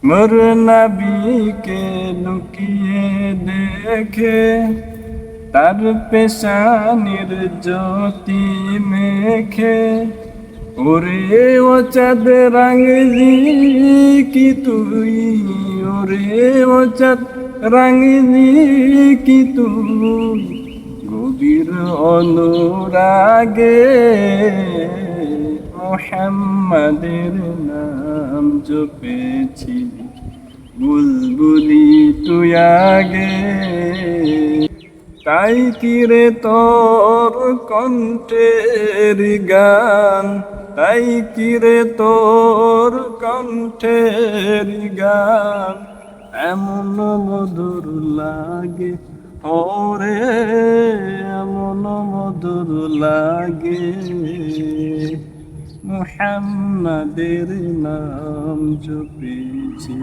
মোর নবীকে লুকিয়ে দেখে, তার পেশানির জ্যোতি মেখে। ওরে ও চাঁদ রাঙলি কি তুই, ওরে ও চাঁদ রাঙলি কি তুই, গভীর অনুরাগে মুহাম্মাদের নাম জপেছিলি, বুলবুলি তুই আগে। তাই কিরে তোর কণ্ঠের গান, তাই কিরে তোর কণ্ঠের গান এমন মধুর লাগে, ওরে এমন মধুর লাগে। মুহাম্মাদের নাম জপেছি,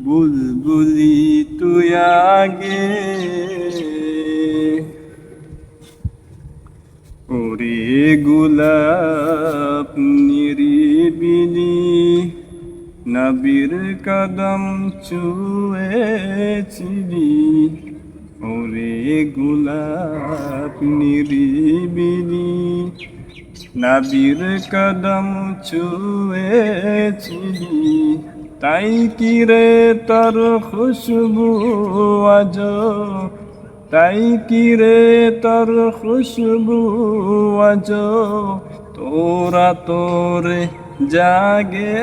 বুলবুলি তুই আগে। ওরে গোলাপ নিরিবিলি, নবীর কদম ছুঁয়েছিলি। ওরে গোলাপ নিরিবিলি, নবীর কদম ছুঁয়েছিলি। তাই কিরে তোর খুশবু আজ, তাই কিরে তোর খুশবু আজ তোরা তোরে জাগে।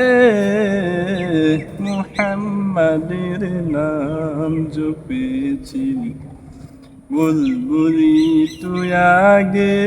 মুহাম্মাদের নাম জপেছিলি, বুলবুলি তুই আগে।